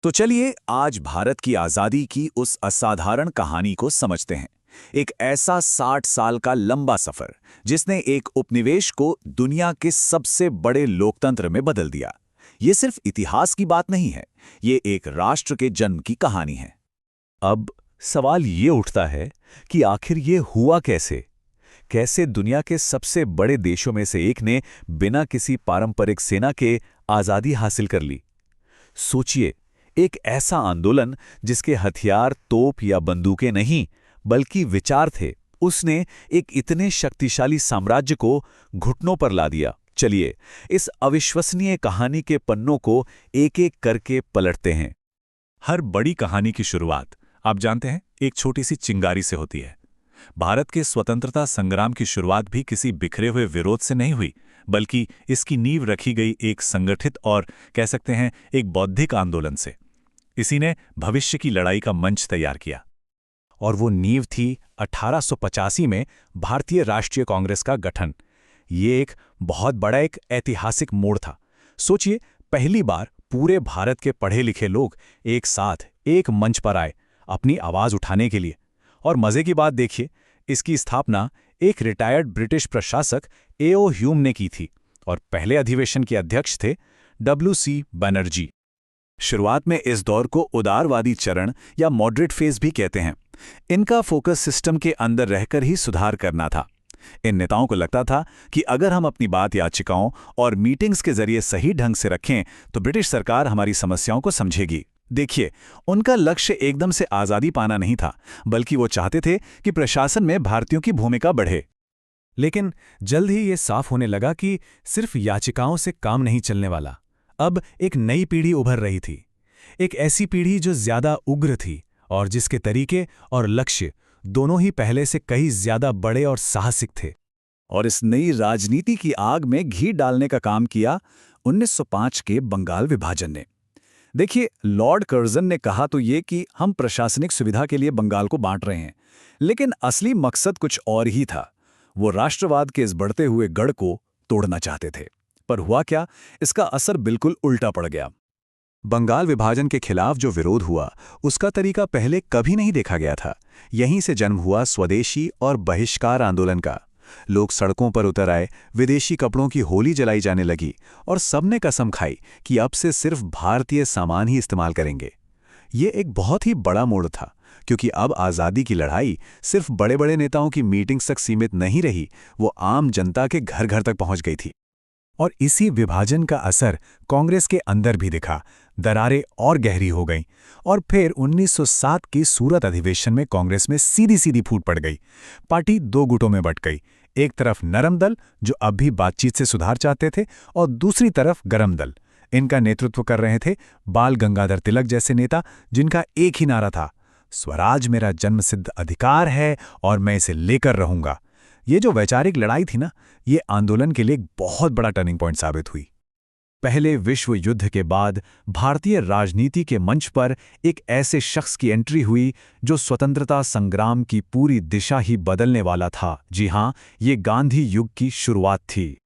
तो चलिए आज भारत की आजादी की उस असाधारण कहानी को समझते हैं। एक ऐसा 60 साल का लंबा सफर जिसने एक उपनिवेश को दुनिया के सबसे बड़े लोकतंत्र में बदल दिया। ये सिर्फ इतिहास की बात नहीं है, ये एक राष्ट्र के जन्म की कहानी है। अब सवाल ये उठता है कि आखिर ये हुआ कैसे? कैसे दुनिया के सबसे बड़े देशों में से एक ने बिना किसी पारंपरिक सेना के आज़ादी हासिल कर ली? सोचिए, एक ऐसा आंदोलन जिसके हथियार तोप या बंदूकें नहीं, बल्कि विचार थे, उसने एक इतने शक्तिशाली साम्राज्य को घुटनों पर ला दिया। चलिए, इस अविश्वसनीय कहानी के पन्नों को एक-एक करके पलटते हैं। हर बड़ी कहानी की शुरुआत, आप जानते हैं, एक छोटी सी चिंगारी से होती है। भारत के स्वतंत्रता संग्राम की शुरुआत भी किसी बिखरे हुए विरोध से नहीं हुई, बल्कि इसकी नींव रखी गई एक संगठित और कह सकते हैं एक बौद्धिक आंदोलन से। इसी ने भविष्य की लड़ाई का मंच तैयार किया। और वो नींव थी 1885 में भारतीय राष्ट्रीय कांग्रेस का गठन। ये एक बहुत बड़ा एक ऐतिहासिक मोड़ था। सोचिए, पहली बार पूरे भारत के पढ़े लिखे लोग एक साथ एक मंच पर आए अपनी आवाज उठाने के लिए। और मजे की बात देखिए, इसकी स्थापना एक रिटायर्ड ब्रिटिश प्रशासक एओ ह्यूम ने की थी और पहले अधिवेशन के अध्यक्ष थे WC बनर्जी। शुरुआत में इस दौर को उदारवादी चरण या मॉडरेट फेज भी कहते हैं। इनका फोकस सिस्टम के अंदर रहकर ही सुधार करना था। इन नेताओं को लगता था कि अगर हम अपनी बात याचिकाओं और मीटिंग्स के जरिए सही ढंग से रखें तो ब्रिटिश सरकार हमारी समस्याओं को समझेगी। देखिए, उनका लक्ष्य एकदम से आज़ादी पाना नहीं था, बल्कि वो चाहते थे कि प्रशासन में भारतीयों की भूमिका बढ़े। लेकिन जल्द ही ये साफ होने लगा कि सिर्फ याचिकाओं से काम नहीं चलने वाला। अब एक नई पीढ़ी उभर रही थी, एक ऐसी पीढ़ी जो ज्यादा उग्र थी और जिसके तरीके और लक्ष्य दोनों ही पहले से कई ज्यादा बड़े और साहसिक थे। और इस नई राजनीति की आग में घी डालने का काम किया 1905 के बंगाल विभाजन ने। देखिए, लॉर्ड कर्जन ने कहा तो ये कि हम प्रशासनिक सुविधा के लिए बंगाल को बांट रहे हैं, लेकिन असली मकसद कुछ और ही था। वो राष्ट्रवाद के इस बढ़ते हुए गढ़ को तोड़ना चाहते थे। पर हुआ क्या? इसका असर बिल्कुल उल्टा पड़ गया। बंगाल विभाजन के खिलाफ जो विरोध हुआ, उसका तरीका पहले कभी नहीं देखा गया था। यहीं से जन्म हुआ स्वदेशी और बहिष्कार आंदोलन का। लोग सड़कों पर उतर आए, विदेशी कपड़ों की होली जलाई जाने लगी और सबने कसम खाई कि अब से सिर्फ भारतीय सामान ही इस्तेमाल करेंगे। ये एक बहुत ही बड़ा मोड़ था, क्योंकि अब आज़ादी की लड़ाई सिर्फ बड़े बड़े नेताओं की मीटिंग्स तक सीमित नहीं रही, वो आम जनता के घर घर तक पहुंच गई थी। और इसी विभाजन का असर कांग्रेस के अंदर भी दिखा। दरारें और गहरी हो गईं और फिर 1907 की सूरत अधिवेशन में कांग्रेस में सीधी सीधी फूट पड़ गई। पार्टी दो गुटों में बंट गई। एक तरफ नरम दल जो अब भी बातचीत से सुधार चाहते थे, और दूसरी तरफ गरम दल। इनका नेतृत्व कर रहे थे बाल गंगाधर तिलक जैसे नेता, जिनका एक ही नारा था, स्वराज मेरा जन्मसिद्ध अधिकार है और मैं इसे लेकर रहूंगा। ये जो वैचारिक लड़ाई थी ना, ये आंदोलन के लिए एक बहुत बड़ा टर्निंग पॉइंट साबित हुई। पहले विश्व युद्ध के बाद भारतीय राजनीति के मंच पर एक ऐसे शख्स की एंट्री हुई जो स्वतंत्रता संग्राम की पूरी दिशा ही बदलने वाला था। जी हां, ये गांधी युग की शुरुआत थी।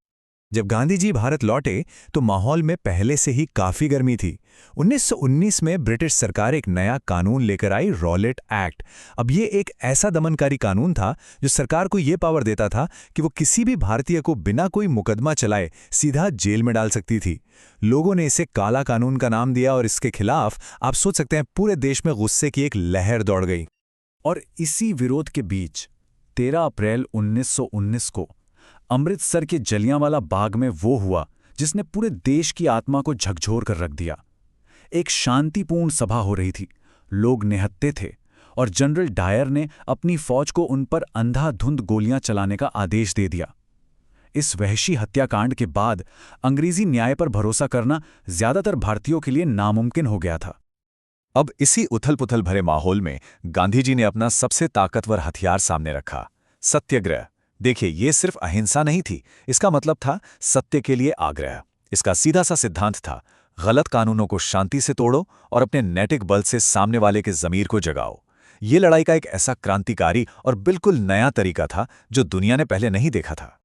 जब गांधी जी भारत लौटे तो माहौल में पहले से ही काफी गर्मी थी। 1919 में ब्रिटिश सरकार एक नया कानून लेकर आई, रॉलेट एक्ट। अब ये एक ऐसा दमनकारी कानून था जो सरकार को ये पावर देता था कि वो किसी भी भारतीय को बिना कोई मुकदमा चलाए सीधा जेल में डाल सकती थी। लोगों ने इसे काला कानून का नाम दिया और इसके खिलाफ आप सोच सकते हैं पूरे देश में गुस्से की एक लहर दौड़ गई। और इसी विरोध के बीच 13 अप्रैल 1919 को अमृतसर के जलियांवाला बाग में वो हुआ जिसने पूरे देश की आत्मा को झकझोर कर रख दिया। एक शांतिपूर्ण सभा हो रही थी, लोग निहत्थे थे और जनरल डायर ने अपनी फौज को उन पर अंधाधुंध गोलियां चलाने का आदेश दे दिया। इस वहशी हत्याकांड के बाद अंग्रेजी न्याय पर भरोसा करना ज्यादातर भारतीयों के लिए नामुमकिन हो गया था। अब इसी उथल-पुथल भरे माहौल में गांधी जी ने अपना सबसे ताकतवर हथियार सामने रखा, सत्याग्रह। देखिए, ये सिर्फ अहिंसा नहीं थी, इसका मतलब था सत्य के लिए आग्रह। इसका सीधा सा सिद्धांत था, गलत कानूनों को शांति से तोड़ो और अपने नैतिक बल से सामने वाले के ज़मीर को जगाओ। ये लड़ाई का एक ऐसा क्रांतिकारी और बिल्कुल नया तरीका था जो दुनिया ने पहले नहीं देखा था।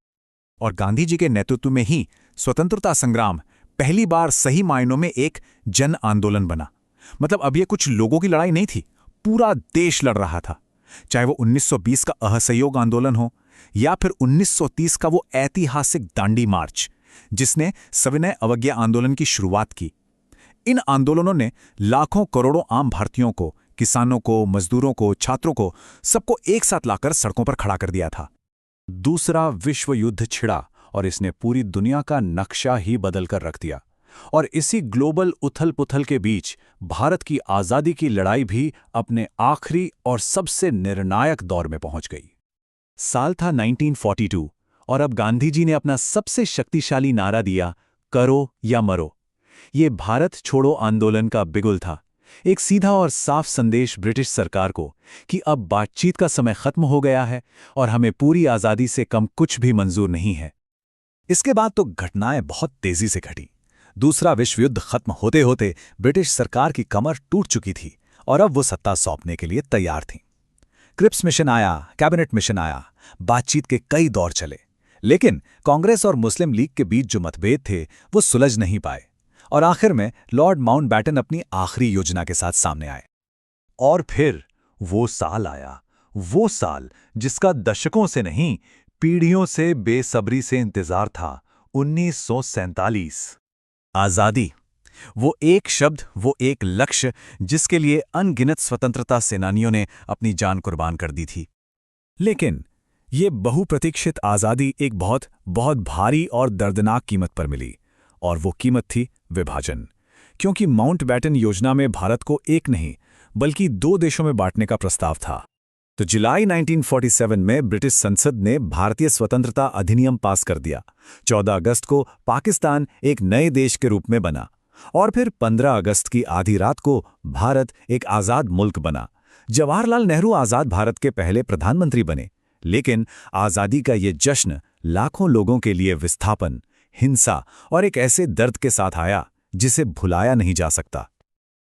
और गांधी जी के नेतृत्व में ही स्वतंत्रता संग्राम पहली बार सही मायनों में एक जन आंदोलन बना। मतलब अब ये कुछ लोगों की लड़ाई नहीं थी, पूरा देश लड़ रहा था। चाहे वो 1920 का असहयोग आंदोलन हो या फिर 1930 का वो ऐतिहासिक दांडी मार्च जिसने सविनय अवज्ञा आंदोलन की शुरुआत की। इन आंदोलनों ने लाखों करोड़ों आम भारतीयों को, किसानों को, मजदूरों को, छात्रों को, सबको एक साथ लाकर सड़कों पर खड़ा कर दिया था। दूसरा विश्व युद्ध छिड़ा और इसने पूरी दुनिया का नक्शा ही बदल कर रख दिया। और इसी ग्लोबल उथल-पुथल के बीच भारत की आज़ादी की लड़ाई भी अपने आखिरी और सबसे निर्णायक दौर में पहुंच गई। साल था 1942 और अब गांधी जी ने अपना सबसे शक्तिशाली नारा दिया, करो या मरो। ये भारत छोड़ो आंदोलन का बिगुल था, एक सीधा और साफ संदेश ब्रिटिश सरकार को कि अब बातचीत का समय खत्म हो गया है और हमें पूरी आज़ादी से कम कुछ भी मंजूर नहीं है। इसके बाद तो घटनाएं बहुत तेजी से घटी। दूसरा विश्व युद्ध खत्म होते होते ब्रिटिश सरकार की कमर टूट चुकी थी और अब वो सत्ता सौंपने के लिए तैयार थी। क्रिप्स मिशन आया, कैबिनेट मिशन आया, बातचीत के कई दौर चले, लेकिन कांग्रेस और मुस्लिम लीग के बीच जो मतभेद थे वो सुलझ नहीं पाए और आखिर में लॉर्ड माउंटबैटन अपनी आखिरी योजना के साथ सामने आए। और फिर वो साल आया, वो साल जिसका दशकों से नहीं, पीढ़ियों से बेसब्री से इंतजार था, 1947। आज़ादी, वो एक शब्द, वो एक लक्ष्य जिसके लिए अनगिनत स्वतंत्रता सेनानियों ने अपनी जान कुर्बान कर दी थी। लेकिन ये बहुप्रतीक्षित आज़ादी एक बहुत बहुत भारी और दर्दनाक कीमत पर मिली, और वो कीमत थी विभाजन। क्योंकि माउंटबैटन योजना में भारत को एक नहीं बल्कि 2 देशों में बांटने का प्रस्ताव था। तो जुलाई 1947 में ब्रिटिश संसद ने भारतीय स्वतंत्रता अधिनियम पास कर दिया। 14 अगस्त को पाकिस्तान एक नए देश के रूप में बना और फिर 15 अगस्त की आधी रात को भारत एक आज़ाद मुल्क बना। जवाहरलाल नेहरू आज़ाद भारत के पहले प्रधानमंत्री बने, लेकिन आज़ादी का ये जश्न लाखों लोगों के लिए विस्थापन, हिंसा और एक ऐसे दर्द के साथ आया जिसे भुलाया नहीं जा सकता।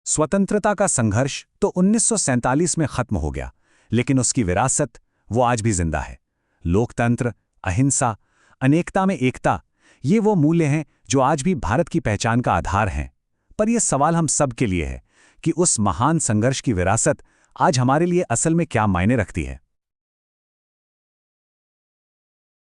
स्वतंत्रता का संघर्ष तो 1947 में खत्म हो गया, लेकिन उसकी विरासत वो आज भी जिंदा है। लोकतंत्र, अहिंसा, अनेकता में एकता, ये वो मूल्य हैं जो आज भी भारत की पहचान का आधार हैं। पर यह सवाल हम सब के लिए है कि उस महान संघर्ष की विरासत आज हमारे लिए असल में क्या मायने रखती है।